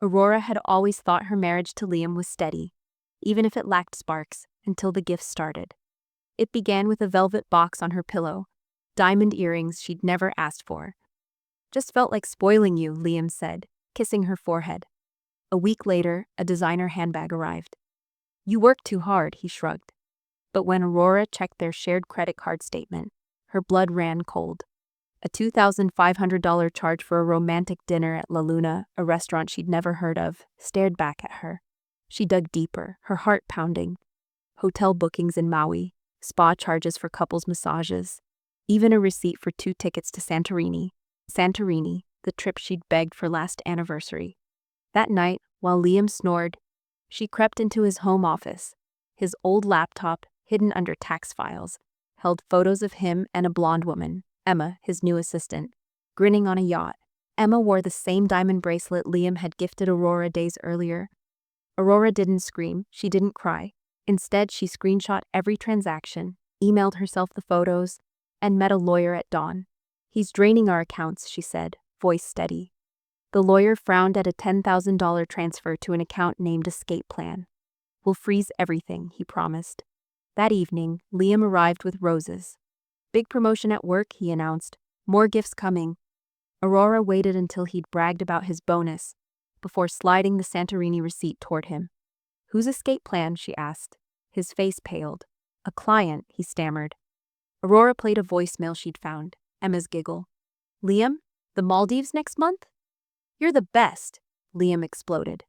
Aurora had always thought her marriage to Liam was steady, even if it lacked sparks, until the gifts started. It began with a velvet box on her pillow, diamond earrings she'd never asked for. "Just felt like spoiling you," Liam said, kissing her forehead. A week later, a designer handbag arrived. "You work too hard," he shrugged. But when Aurora checked their shared credit card statement, her blood ran cold. A $2,500 charge for a romantic dinner at La Luna, a restaurant she'd never heard of, stared back at her. She dug deeper, her heart pounding. Hotel bookings in Maui, spa charges for couples massages, even a receipt for 2 tickets to Santorini. Santorini, the trip she'd begged for last anniversary. That night, while Liam snored, she crept into his home office. His old laptop, hidden under tax files, held photos of him and a blonde woman, Emma, his new assistant, grinning on a yacht. Emma wore the same diamond bracelet Liam had gifted Aurora days earlier. Aurora didn't scream, she didn't cry. Instead, she screenshot every transaction, emailed herself the photos, and met a lawyer at dawn. "He's draining our accounts," she said, voice steady. The lawyer frowned at a $10,000 transfer to an account named Escape Plan. "We'll freeze everything," he promised. That evening, Liam arrived with roses. "Big promotion at work," he announced. "More gifts coming." Aurora waited until he'd bragged about his bonus, before sliding the Santorini receipt toward him. "Whose escape plan?" she asked. His face paled. "A client," he stammered. Aurora played a voicemail she'd found, Emma's giggle. "Liam, the Maldives next month?" "You're the best," Liam exploded.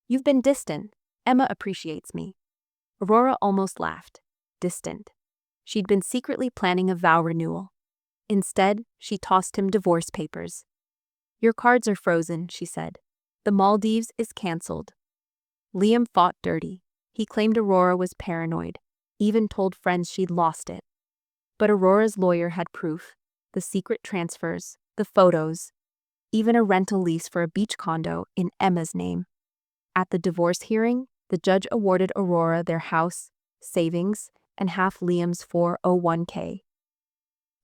"You've been distant. Emma appreciates me." Aurora almost laughed. Distant. She'd been secretly planning a vow renewal. Instead, she tossed him divorce papers. "Your cards are frozen," she said. "The Maldives is cancelled." Liam fought dirty. He claimed Aurora was paranoid, even told friends she'd lost it. But Aurora's lawyer had proof: the secret transfers, the photos, even a rental lease for a beach condo in Emma's name. At the divorce hearing, the judge awarded Aurora their house, savings, and half Liam's 401k.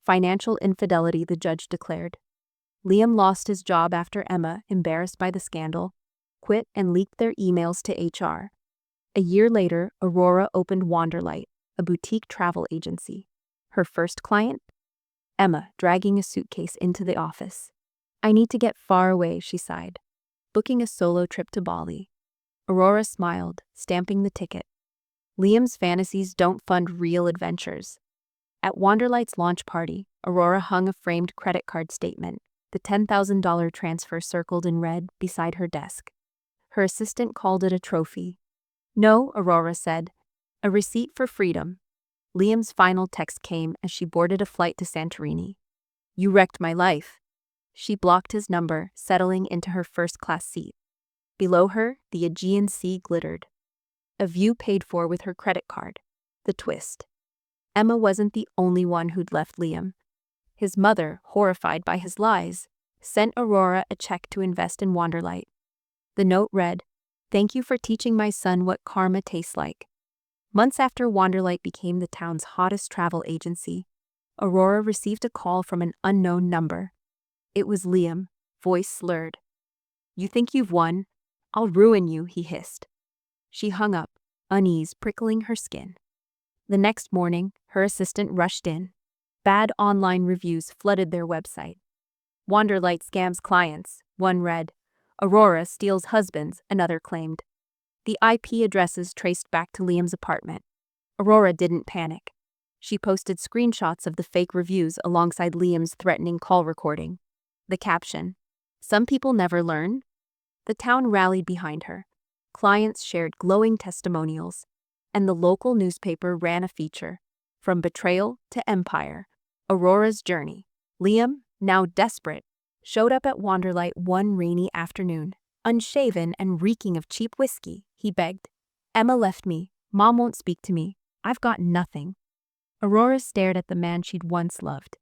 Financial infidelity, the judge declared. Liam lost his job after Emma, embarrassed by the scandal, quit and leaked their emails to HR. A year later, Aurora opened Wanderlight, a boutique travel agency. Her first client? Emma, dragging a suitcase into the office. "I need to get far away," she sighed, booking a solo trip to Bali. Aurora smiled, stamping the ticket. Liam's fantasies don't fund real adventures. At Wanderlight's launch party, Aurora hung a framed credit card statement, the $10,000 transfer circled in red beside her desk. Her assistant called it a trophy. "No," Aurora said, "a receipt for freedom." Liam's final text came as she boarded a flight to Santorini. "You wrecked my life." She blocked his number, settling into her first-class seat. Below her, the Aegean Sea glittered. A view paid for with her credit card. The twist. Emma wasn't the only one who'd left Liam. His mother, horrified by his lies, sent Aurora a check to invest in Wanderlight. The note read, "Thank you for teaching my son what karma tastes like." Months after Wanderlight became the town's hottest travel agency, Aurora received a call from an unknown number. It was Liam, voice slurred. "You think you've won? I'll ruin you," he hissed. She hung up, unease prickling her skin. The next morning, her assistant rushed in. Bad online reviews flooded their website. "Wanderlight scams clients," one read. "Aurora steals husbands," another claimed. The IP addresses traced back to Liam's apartment. Aurora didn't panic. She posted screenshots of the fake reviews alongside Liam's threatening call recording. The caption, "Some people never learn." The town rallied behind her. Clients shared glowing testimonials, and the local newspaper ran a feature, "From Betrayal to Empire, Aurora's Journey." Liam, now desperate, showed up at Wanderlight one rainy afternoon. Unshaven and reeking of cheap whiskey, he begged. "Emma left me. Mom won't speak to me. I've got nothing." Aurora stared at the man she'd once loved.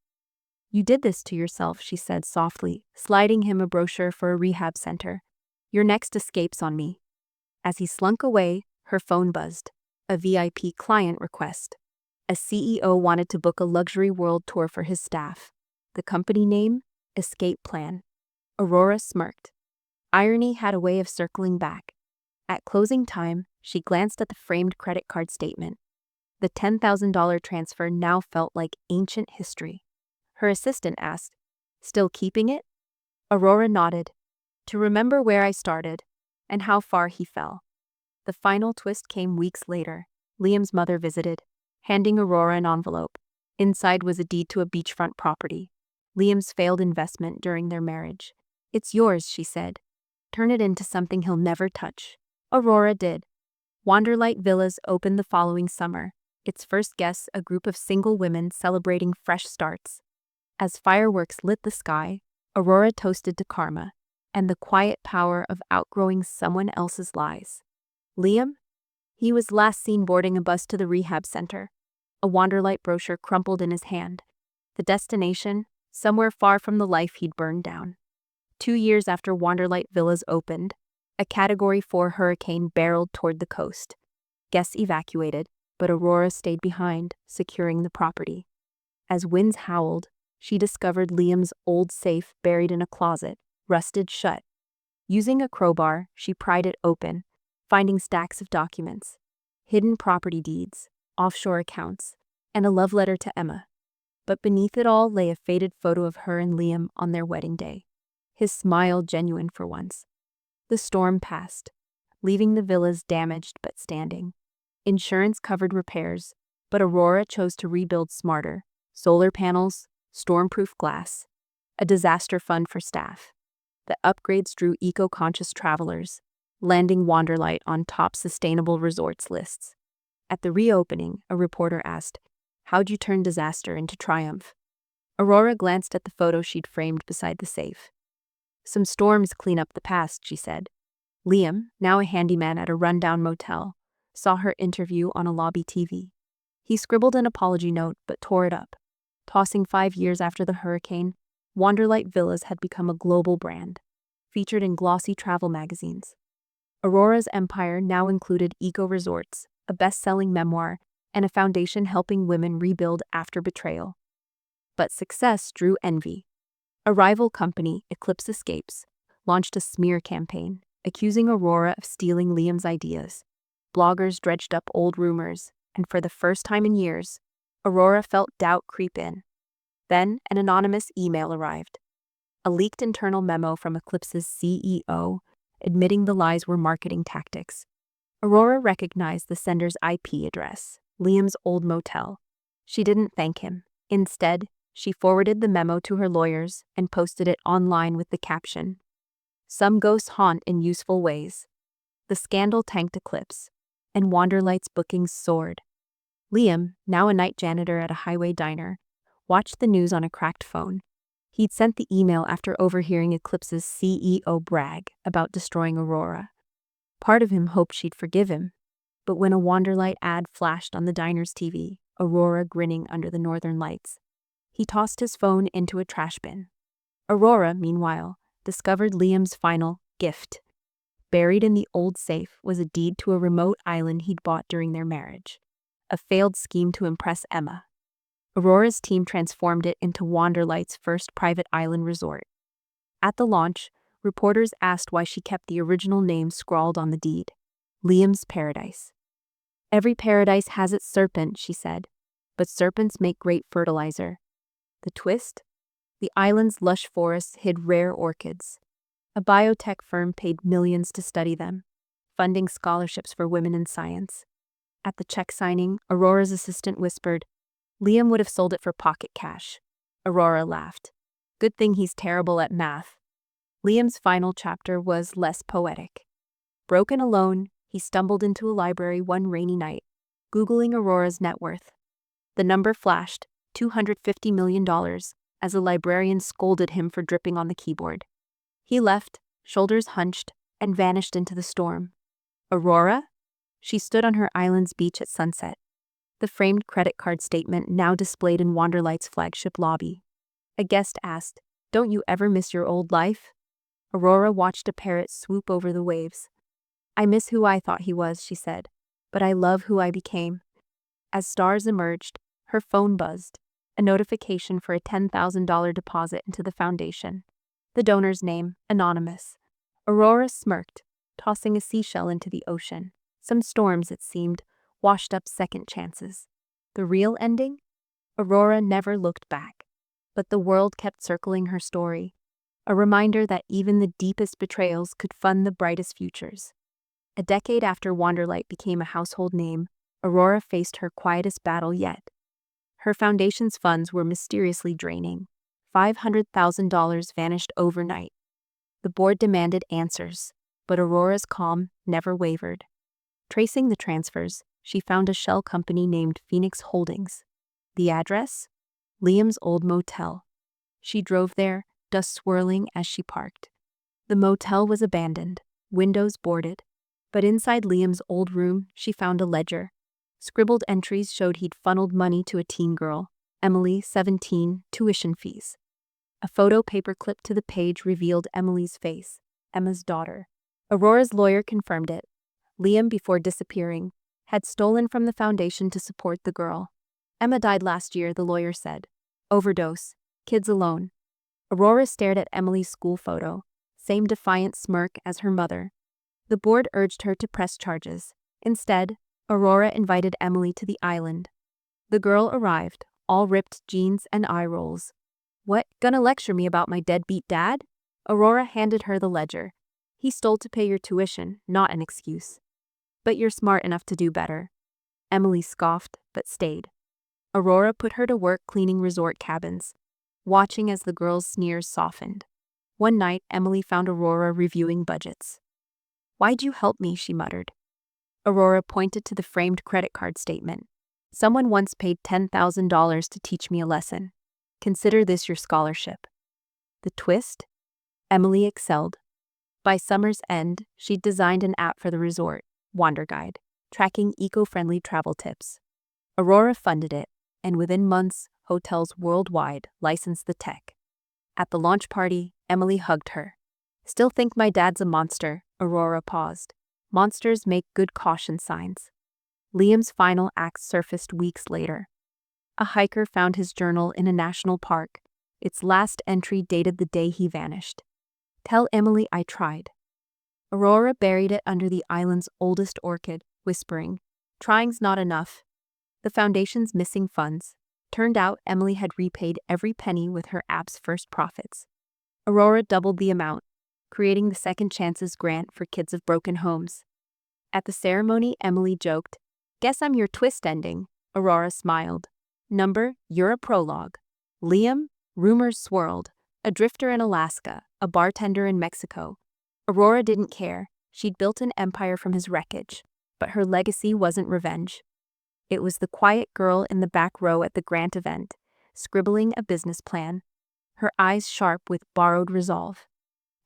"You did this to yourself," she said softly, sliding him a brochure for a rehab center. "Your next escape's on me." As he slunk away, her phone buzzed. A VIP client request. A CEO wanted to book a luxury world tour for his staff. The company name? Escape Plan. Aurora smirked. Irony had a way of circling back. At closing time, she glanced at the framed credit card statement. The $10,000 transfer now felt like ancient history. Her assistant asked, "Still keeping it?" Aurora nodded. "To remember where I started and how far he fell." The final twist came weeks later. Liam's mother visited, handing Aurora an envelope. Inside was a deed to a beachfront property, Liam's failed investment during their marriage. "It's yours," she said. "Turn it into something he'll never touch." Aurora did. Wanderlight Villas opened the following summer, its first guests a group of single women celebrating fresh starts. As fireworks lit the sky, Aurora toasted to karma and the quiet power of outgrowing someone else's lies. Liam? He was last seen boarding a bus to the rehab center, a Wanderlight brochure crumpled in his hand. The destination? Somewhere far from the life he'd burned down. 2 years after Wanderlight Villas opened, a Category 4 hurricane barreled toward the coast. Guests evacuated, but Aurora stayed behind, securing the property. As winds howled, she discovered Liam's old safe buried in a closet, rusted shut. Using a crowbar, she pried it open, finding stacks of documents, hidden property deeds, offshore accounts, and a love letter to Emma. But beneath it all lay a faded photo of her and Liam on their wedding day, his smile genuine for once. The storm passed, leaving the villas damaged but standing. Insurance covered repairs, but Aurora chose to rebuild smarter: solar panels, storm-proof glass, a disaster fund for staff. The upgrades drew eco-conscious travelers, landing Wanderlight on top sustainable resorts lists. At the reopening, a reporter asked, "How'd you turn disaster into triumph?" Aurora glanced at the photo she'd framed beside the safe. "Some storms clean up the past," she said. Liam, now a handyman at a rundown motel, saw her interview on a lobby TV. He scribbled an apology note but tore it up. Tossing 5 years after the hurricane, Wanderlight Villas had become a global brand, featured in glossy travel magazines. Aurora's empire now included eco-resorts, a best-selling memoir, and a foundation helping women rebuild after betrayal. But success drew envy. A rival company, Eclipse Escapes, launched a smear campaign, accusing Aurora of stealing Liam's ideas. Bloggers dredged up old rumors, and for the first time in years, Aurora felt doubt creep in. Then an anonymous email arrived. A leaked internal memo from Eclipse's CEO, admitting the lies were marketing tactics. Aurora recognized the sender's IP address, Liam's old motel. She didn't thank him. Instead, she forwarded the memo to her lawyers and posted it online with the caption, "Some ghosts haunt in useful ways." The scandal tanked Eclipse, and Wanderlight's bookings soared. Liam, now a night janitor at a highway diner, watched the news on a cracked phone. He'd sent the email after overhearing Eclipse's CEO brag about destroying Aurora. Part of him hoped she'd forgive him, but when a Wanderlight ad flashed on the diner's TV, Aurora grinning under the northern lights, he tossed his phone into a trash bin. Aurora, meanwhile, discovered Liam's final gift. Buried in the old safe was a deed to a remote island he'd bought during their marriage, a failed scheme to impress Emma. Aurora's team transformed it into Wanderlight's first private island resort. At the launch, reporters asked why she kept the original name scrawled on the deed, Liam's Paradise. "Every paradise has its serpent," she said, "but serpents make great fertilizer." The twist? The island's lush forests hid rare orchids. A biotech firm paid millions to study them, funding scholarships for women in science. At the check signing, Aurora's assistant whispered, "Liam would have sold it for pocket cash." Aurora laughed. "Good thing he's terrible at math." Liam's final chapter was less poetic. Broken alone, he stumbled into a library one rainy night, Googling Aurora's net worth. The number flashed, $250 million, as a librarian scolded him for dripping on the keyboard. He left, shoulders hunched, and vanished into the storm. Aurora? She stood on her island's beach at sunset, the framed credit card statement now displayed in Wanderlight's flagship lobby. A guest asked, "Don't you ever miss your old life?" Aurora watched a parrot swoop over the waves. "I miss who I thought he was," she said, "but I love who I became." As stars emerged, her phone buzzed, a notification for a $10,000 deposit into the foundation. The donor's name, anonymous. Aurora smirked, tossing a seashell into the ocean. Some storms, it seemed, washed up second chances. The real ending? Aurora never looked back. But the world kept circling her story, a reminder that even the deepest betrayals could fund the brightest futures. A decade after Wanderlight became a household name, Aurora faced her quietest battle yet. Her foundation's funds were mysteriously draining. $500,000 vanished overnight. The board demanded answers, but Aurora's calm never wavered. Tracing the transfers, she found a shell company named Phoenix Holdings. The address? Liam's old motel. She drove there, dust swirling as she parked. The motel was abandoned, windows boarded, but inside Liam's old room, she found a ledger. Scribbled entries showed he'd funneled money to a teen girl, Emily, 17, tuition fees. A photo paperclip to the page revealed Emily's face, Emma's daughter. Aurora's lawyer confirmed it. Liam, before disappearing, had stolen from the foundation to support the girl. Emma died last year, the lawyer said. Overdose. Kids alone. Aurora stared at Emily's school photo, same defiant smirk as her mother. The board urged her to press charges. Instead, Aurora invited Emily to the island. The girl arrived, all ripped jeans and eye rolls. What, gonna lecture me about my deadbeat dad? Aurora handed her the ledger. He stole to pay your tuition, not an excuse. But you're smart enough to do better. Emily scoffed, but stayed. Aurora put her to work cleaning resort cabins, watching as the girl's sneers softened. One night, Emily found Aurora reviewing budgets. Why'd you help me? She muttered. Aurora pointed to the framed credit card statement. Someone once paid $10,000 to teach me a lesson. Consider this your scholarship. The twist? Emily excelled. By summer's end, she'd designed an app for the resort, WanderGuide, tracking eco-friendly travel tips. Aurora funded it, and within months, hotels worldwide licensed the tech. At the launch party, Emily hugged her. Still think my dad's a monster, Aurora paused. Monsters make good caution signs. Liam's final act surfaced weeks later. A hiker found his journal in a national park. Its last entry dated the day he vanished. Tell Emily I tried. Aurora buried it under the island's oldest orchid, whispering, Trying's not enough. The foundation's missing funds. Turned out Emily had repaid every penny with her app's first profits. Aurora doubled the amount, creating the Second Chances grant for kids of broken homes. At the ceremony, Emily joked, Guess I'm your twist ending. Aurora smiled. Number, you're a prologue. Liam, rumors swirled. A drifter in Alaska, a bartender in Mexico. Aurora didn't care. She'd built an empire from his wreckage. But her legacy wasn't revenge. It was the quiet girl in the back row at the grant event, scribbling a business plan, her eyes sharp with borrowed resolve.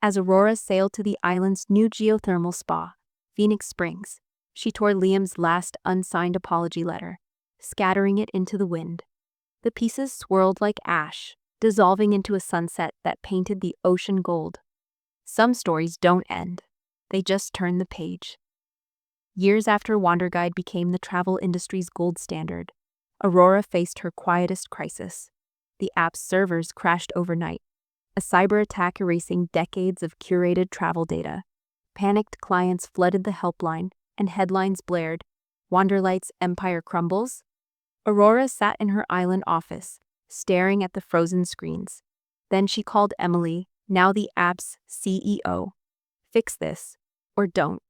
As Aurora sailed to the island's new geothermal spa, Phoenix Springs, she tore Liam's last unsigned apology letter, scattering it into the wind. The pieces swirled like ash, dissolving into a sunset that painted the ocean gold. Some stories don't end. They just turn the page. Years after WanderGuide became the travel industry's gold standard, Aurora faced her quietest crisis. The app's servers crashed overnight, a cyber attack erasing decades of curated travel data. Panicked clients flooded the helpline, and headlines blared, Wanderlight's empire crumbles? Aurora sat in her island office, staring at the frozen screens. Then she called Emily, now the app's CEO. Fix this, or don't.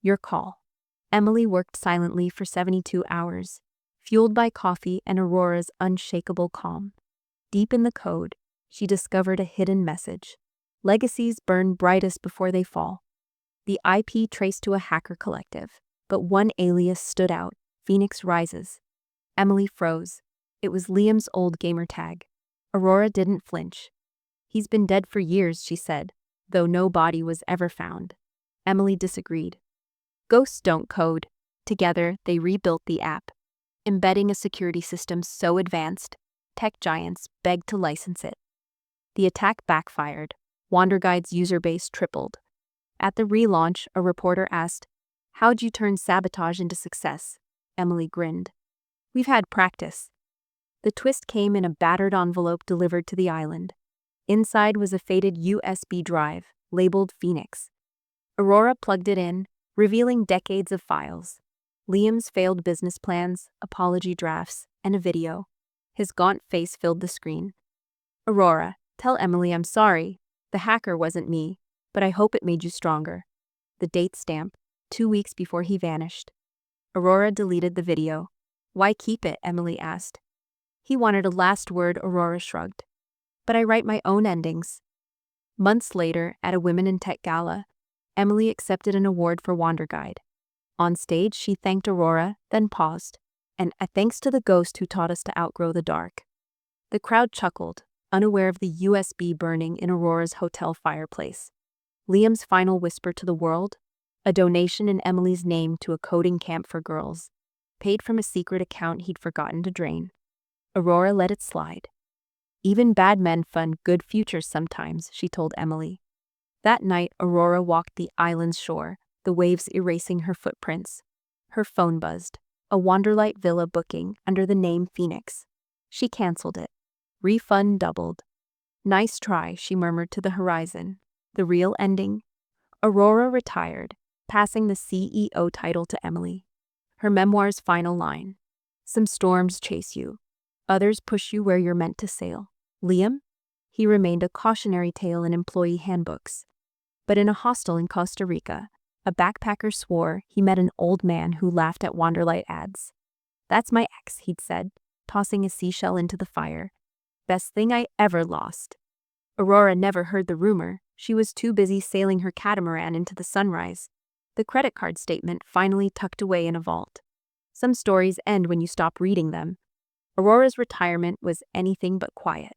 Your call. Emily worked silently for 72 hours, fueled by coffee and Aurora's unshakable calm. Deep in the code, she discovered a hidden message. Legacies burn brightest before they fall. The IP traced to a hacker collective, but one alias stood out, Phoenix Rises. Emily froze. It was Liam's old gamertag. Aurora didn't flinch. He's been dead for years, she said, though no body was ever found. Emily disagreed. Ghosts don't code. Together, they rebuilt the app, embedding a security system so advanced, tech giants begged to license it. The attack backfired. WanderGuide's user base tripled. At the relaunch, a reporter asked, How'd you turn sabotage into success? Emily grinned. We've had practice. The twist came in a battered envelope delivered to the island. Inside was a faded USB drive, labeled Phoenix. Aurora plugged it in, revealing decades of files. Liam's failed business plans, apology drafts, and a video. His gaunt face filled the screen. Aurora, tell Emily I'm sorry. The hacker wasn't me, but I hope it made you stronger. The date stamp, 2 weeks before he vanished. Aurora deleted the video. Why keep it? Emily asked. He wanted a last word. Aurora shrugged. But I write my own endings. Months later, at a Women in Tech gala, Emily accepted an award for Wander Guide. On stage, she thanked Aurora, then paused. And thanks to the ghost who taught us to outgrow the dark. The crowd chuckled, unaware of the USB burning in Aurora's hotel fireplace. Liam's final whisper to the world? A donation in Emily's name to a coding camp for girls, paid from a secret account he'd forgotten to drain. Aurora let it slide. Even bad men fund good futures sometimes, she told Emily. That night, Aurora walked the island's shore, the waves erasing her footprints. Her phone buzzed. A Wanderlight villa booking under the name Phoenix. She canceled it. Refund doubled. Nice try, she murmured to the horizon. The real ending? Aurora retired, passing the CEO title to Emily. Her memoir's final line. Some storms chase you. Others push you where you're meant to sail. Liam? He remained a cautionary tale in employee handbooks. But in a hostel in Costa Rica, a backpacker swore he met an old man who laughed at Wanderlight ads. That's my ex, he'd said, tossing a seashell into the fire. Best thing I ever lost. Aurora never heard the rumor. She was too busy sailing her catamaran into the sunrise. The credit card statement finally tucked away in a vault. Some stories end when you stop reading them. Aurora's retirement was anything but quiet.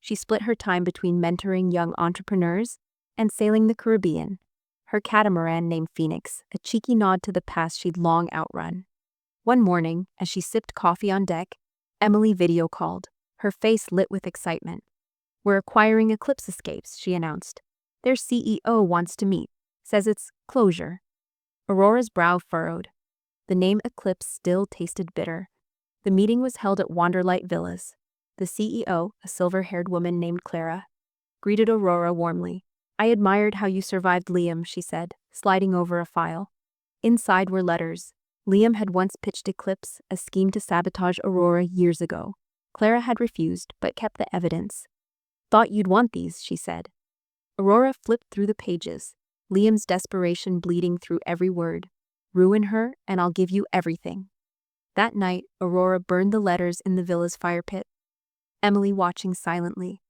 She split her time between mentoring young entrepreneurs and sailing the Caribbean. Her catamaran named Phoenix, a cheeky nod to the past she'd long outrun. One morning, as she sipped coffee on deck, Emily video called, her face lit with excitement. We're acquiring Eclipse Escapes, she announced. Their CEO wants to meet, says it's closure. Aurora's brow furrowed. The name Eclipse still tasted bitter. The meeting was held at Wanderlight Villas. The CEO, a silver-haired woman named Clara, greeted Aurora warmly. I admired how you survived, Liam, she said, sliding over a file. Inside were letters. Liam had once pitched Eclipse, a scheme to sabotage Aurora years ago. Clara had refused, but kept the evidence. Thought you'd want these, she said. Aurora flipped through the pages, Liam's desperation bleeding through every word. Ruin her, and I'll give you everything. That night, Aurora burned the letters in the villa's fire pit. Emily watching silently.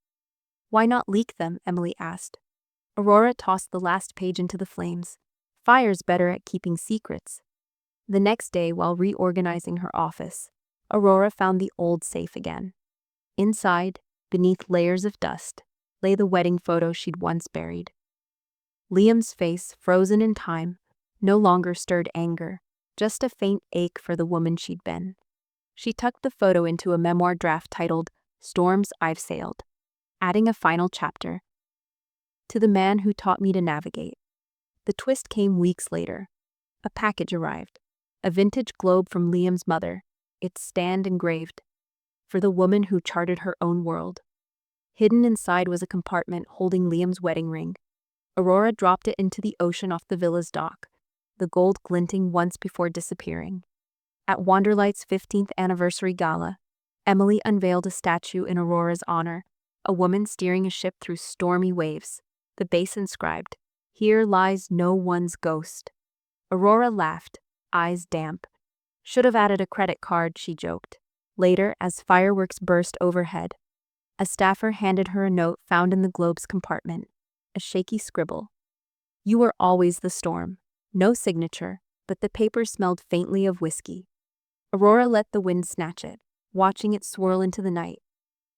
Why not leak them? Emily asked. Aurora tossed the last page into the flames. Fire's better at keeping secrets. The next day, while reorganizing her office, Aurora found the old safe again. Inside, beneath layers of dust, lay the wedding photo she'd once buried. Liam's face, frozen in time, no longer stirred anger, just a faint ache for the woman she'd been. She tucked the photo into a memoir draft titled Storms I've Sailed, adding a final chapter. To the man who taught me to navigate. The twist came weeks later. A package arrived. A vintage globe from Liam's mother, its stand engraved. For the woman who charted her own world. Hidden inside was a compartment holding Liam's wedding ring. Aurora dropped it into the ocean off the villa's dock, the gold glinting once before disappearing. At Wanderlight's 15th anniversary gala, Emily unveiled a statue in Aurora's honor, a woman steering a ship through stormy waves. The base inscribed, "Here lies no one's ghost." Aurora laughed, eyes damp. Should have added a credit card, she joked. Later, as fireworks burst overhead, a staffer handed her a note found in the globe's compartment, a shaky scribble. You were always the storm. No signature, but the paper smelled faintly of whiskey. Aurora let the wind snatch it, watching it swirl into the night.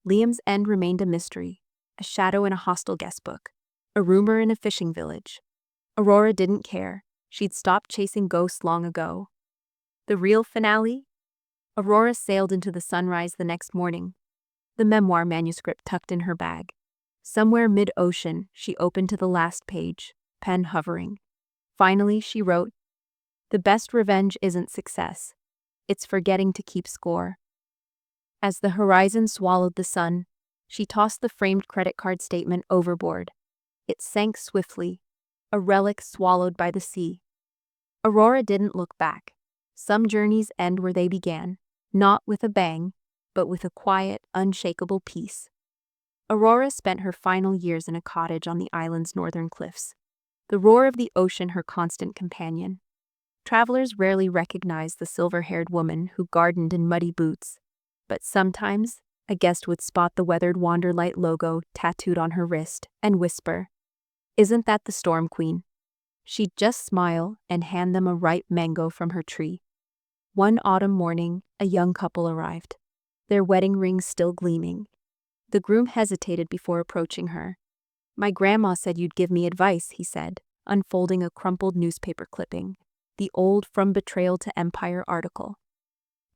Liam's end remained a mystery, a shadow in a hostel guestbook, a rumor in a fishing village. Aurora didn't care. She'd stopped chasing ghosts long ago. The real finale? Aurora sailed into the sunrise the next morning, the memoir manuscript tucked in her bag. Somewhere mid-ocean, she opened to the last page, pen hovering. Finally, she wrote, "The best revenge isn't success. It's forgetting to keep score." As the horizon swallowed the sun, she tossed the framed credit card statement overboard. It sank swiftly, a relic swallowed by the sea. Aurora didn't look back. Some journeys end where they began, not with a bang, but with a quiet, unshakable peace. Aurora spent her final years in a cottage on the island's northern cliffs, the roar of the ocean her constant companion. Travelers rarely recognized the silver-haired woman who gardened in muddy boots, but sometimes a guest would spot the weathered Wanderlight logo tattooed on her wrist and whisper, "Isn't that the Storm Queen?" She'd just smile and hand them a ripe mango from her tree. One autumn morning, a young couple arrived, their wedding rings still gleaming. The groom hesitated before approaching her. "My grandma said you'd give me advice," he said, unfolding a crumpled newspaper clipping, the old From Betrayal to Empire article.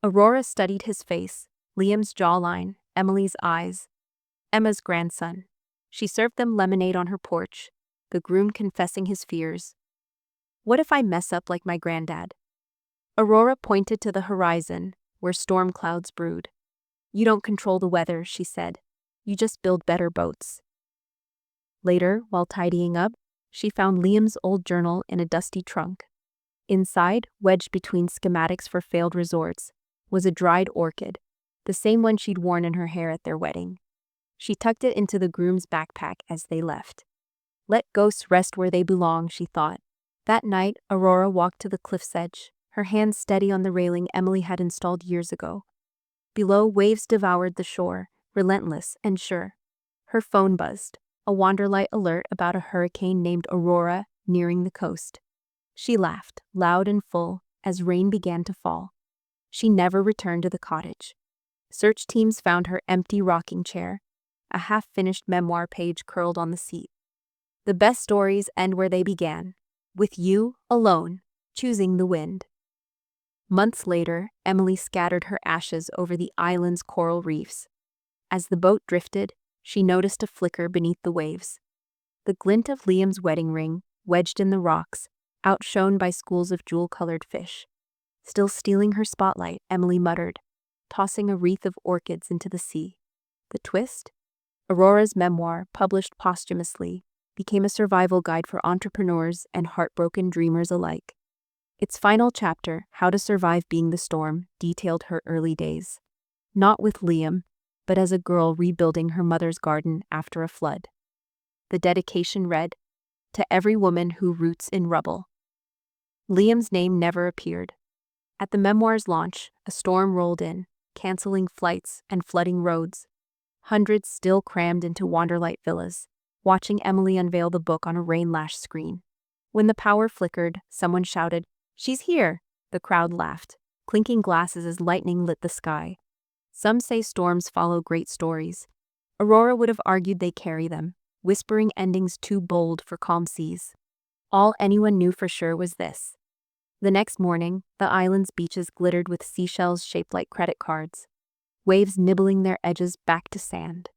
Aurora studied his face, Liam's jawline, Emily's eyes. Emma's grandson. She served them lemonade on her porch, the groom confessing his fears. "What if I mess up like my granddad?" Aurora pointed to the horizon, where storm clouds brewed. "You don't control the weather," she said. "You just build better boats." Later, while tidying up, she found Liam's old journal in a dusty trunk. Inside, wedged between schematics for failed resorts, was a dried orchid, the same one she'd worn in her hair at their wedding. She tucked it into the groom's backpack as they left. Let ghosts rest where they belong, she thought. That night, Aurora walked to the cliff's edge, her hands steady on the railing Emily had installed years ago. Below, waves devoured the shore, relentless and sure. Her phone buzzed, a Wanderlight alert about a hurricane named Aurora nearing the coast. She laughed, loud and full, as rain began to fall. She never returned to the cottage. Search teams found her empty rocking chair, a half-finished memoir page curled on the seat. The best stories end where they began, with you, alone, choosing the wind. Months later, Emily scattered her ashes over the island's coral reefs. As the boat drifted, she noticed a flicker beneath the waves. The glint of Liam's wedding ring, wedged in the rocks, outshone by schools of jewel-colored fish. Still stealing her spotlight, Emily muttered, tossing a wreath of orchids into the sea. The twist? Aurora's memoir, published posthumously, became a survival guide for entrepreneurs and heartbroken dreamers alike. Its final chapter, How to Survive Being the Storm, detailed her early days. Not with Liam, but as a girl rebuilding her mother's garden after a flood. The dedication read, "To every woman who roots in rubble." Liam's name never appeared. At the memoir's launch, a storm rolled in, canceling flights and flooding roads. Hundreds still crammed into Wanderlight villas, watching Emily unveil the book on a rain-lashed screen. When the power flickered, someone shouted, "She's here!" The crowd laughed, clinking glasses as lightning lit the sky. Some say storms follow great stories. Aurora would have argued they carry them, whispering endings too bold for calm seas. All anyone knew for sure was this. The next morning, the island's beaches glittered with seashells shaped like credit cards, waves nibbling their edges back to sand.